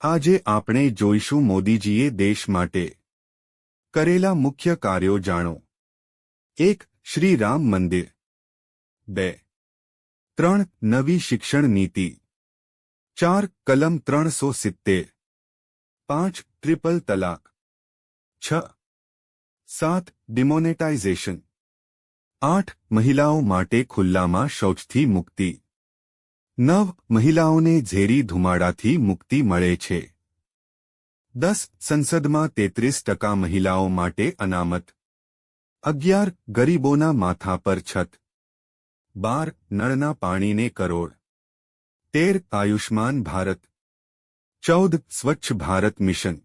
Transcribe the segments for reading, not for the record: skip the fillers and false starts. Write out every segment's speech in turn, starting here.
આજે આપણે જોઈશું મોદીજીએ દેશ માટે કરેલા મુખ્ય કાર્યો જાણો। 1. શ્રી રામ મંદિર। 2. 3. નવી શિક્ષણ નીતિ। 4. કલમ 370। 5. ટ્રિપલ તલાક। 6. 7. ડિમોનેટાઇઝેશન। 8. મહિલાઓ માટે ખુલ્લામાં શૌચથી મુક્તિ। 9. મહિલાઓને ઝેરી ધુમાડાથી મુક્તિ મળે છે। 10. સંસદમાં 33% મહિલાઓ માટે અનામત। 11. ગરીબોના માથા પર છત। 12. નળના પાણીને કરોડ। 13. આયુષ્માન ભારત। 14. સ્વચ્છ ભારત મિશન।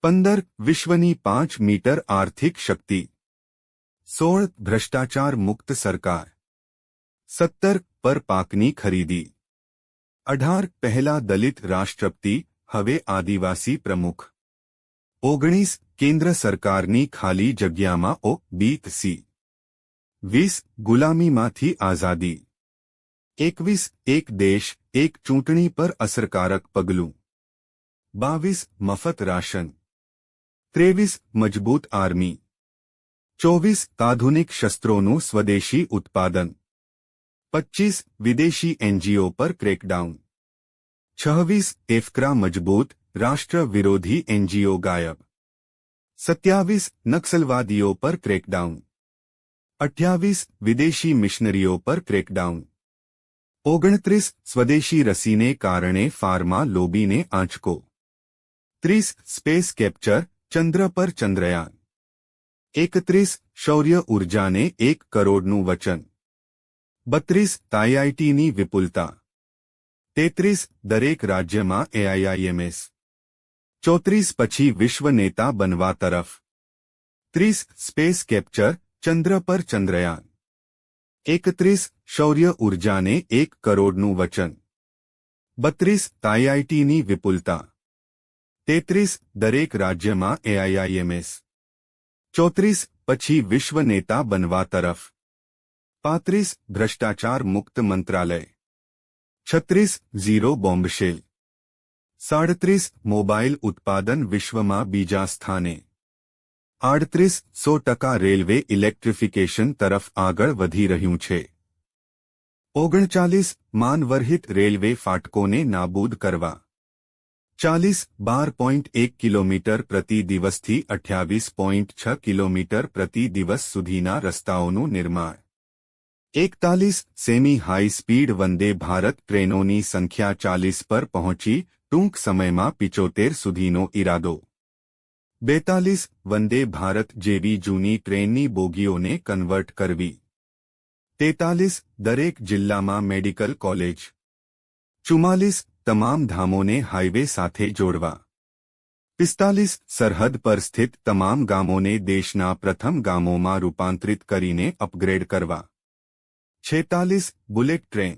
15. વિશ્વની 5 મીટર આર્થિક શક્તિ। 16. ભ્રષ્ટાચાર મુક્ત સરકાર। 17. પર પાકની ખરીદી। 18. પહેલા દલિત રાષ્ટ્રપતિ હવે આદિવાસી પ્રમુખ। 19. કેન્દ્ર સરકારની ખાલી જગ્યામાં OBC। 20. ગુલામીમાંથી આઝાદી। 21. એક દેશ એક ચૂંટણી પર અસરકારક પગલું। 22. મફત રાશન। 23. મજબૂત આર્મી। 24. આધુનિક શસ્ત્રોનું સ્વદેશી ઉત્પાદન। 25. વિદેશી એનજીઓ પર ક્રેકડાઉન। 26. એફક્રા મજબૂત રાષ્ટ્ર વિરોધી એનજીઓ ગાયબ। 27. નક્સલવાદીઓ પર ક્રેકડાઉન। 28. વિદેશી મિશનરીઓ પર ક્રેકડાઉન। 29. સ્વદેશી રસીને કારણે ફાર્મા લોબીને આંચકો। 30. સ્પેસ કેપ્ચર ચંદ્ર પર ચંદ્રયાન। 31. શૌર્ય ઉર્જાને 1 કરોડનું વચન। 32. આઈઆઈટીની વિપુલતા। 33. દરેક રાજ્યમાં એઆઈઆઈએમએસ। 34. પછી વિશ્વ નેતા બનવા તરફ। 30. સ્પેસ કેપ્ચર ચંદ્ર પર ચંદ્રયાન। 31. શૌર્ય ઉર્જાને 1 કરોડનું વચન। 32. આઈઆઈટીની વિપુલતા। 33. દરેક રાજ્યમાં એઆઈઆઈએમએસ। 34. પછી વિશ્વ નેતા બનવા તરફ। 35. ભ્રષ્ટાચાર મુક્ત મંત્રાલય। 36. ઝીરો બોમ્બશેલ। 37. મોબાઈલ ઉત્પાદન વિશ્વમાં બીજા સ્થાને। 38. 100% રેલવે ઇલેક્ટ્રિફિકેશન તરફ આગળ વધી રહ્યું છે। 39. માનવરહિત રેલવે ફાટકોને નાબૂદ કરવા। 40. 12.1 કિલોમીટર પ્રતિ દિવસથી 28.6 કિલોમીટર પ્રતિ દિવસ સુધીના રસ્તાઓનું નિર્માણ। 41. Semi high speed Vande Bharat ટ્રેનોની સંખ્યા 40 પર પહોંચી ટૂંક સમયમાં 75 સુધીનો ઇરાદો। 42. વંદે ભારત જેવી જૂની ટ્રેનની બોગીઓને કન્વર્ટ કરવી। 43. દરેક જિલ્લામાં મેડિકલ કોલેજ। 44. તમામ ધામોને હાઈવે સાથે જોડવા। 45. સરહદ પર સ્થિત તમામ ગામોને દેશના પ્રથમ ગામોમાં રૂપાંતરિત કરીને અપગ્રેડ કરવા। 46. Bullet train.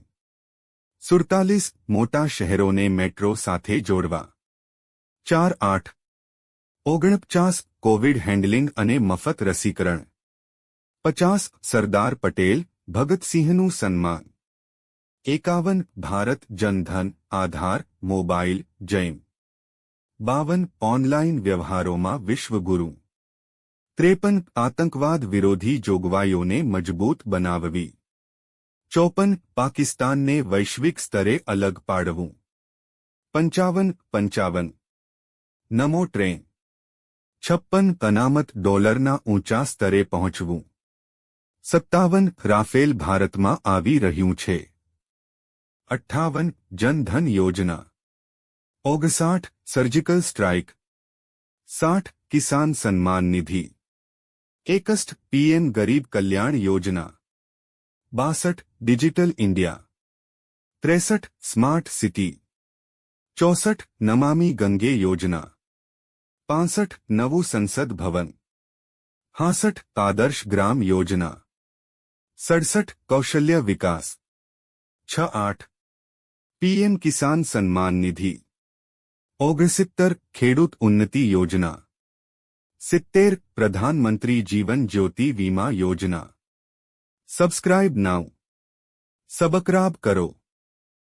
47. મોટા શહેરોને મેટ્રો સાથે જોડવા। 48. 49. કોવિડ હેન્ડલિંગ અને મફત રસીકરણ। 50. સરદાર પટેલ ભગતસિંહનું સન્માન। 51. ભારત જનધન આધાર મોબાઈલ જૈમ। 52. ઓનલાઈન વ્યવહારોમાં વિશ્વગુરુ। 53. આતંકવાદ વિરોધી જોગવાઈઓને મજબૂત બનાવવી। 54. પાકિસ્તાનને વૈશ્વિક સ્તરે અલગ પાડવું। 55. નમો ટ્રેન। 56. અનામત ડોલરના ઊંચા સ્તરે પહોંચવું। 57. રાફેલ ભારતમાં આવી રહ્યું છે। 58. જનધન યોજના। 59. Surgical strike. 60. Kisan Samman Nidhi. 61. PM Garib Kalyan યોજના। 62. Digital India. 63. Smart city. 64. Namami Gange યોજના। 65. નવું સંસદ ભવન। 66. આદર્શ ગ્રામ યોજના। 67. કૌશલ્ય વિકાસ। 68. પીએમ કિસાન સન્માન નિધિ। 69. ખેડૂત ઉન્નતિ યોજના। 70. પ્રધાનમંત્રી જીવન જ્યોતિ વીમા યોજના। સબસ્ક્રાઇબ નાઉ। સબસ્ક્રાઇબ કરો।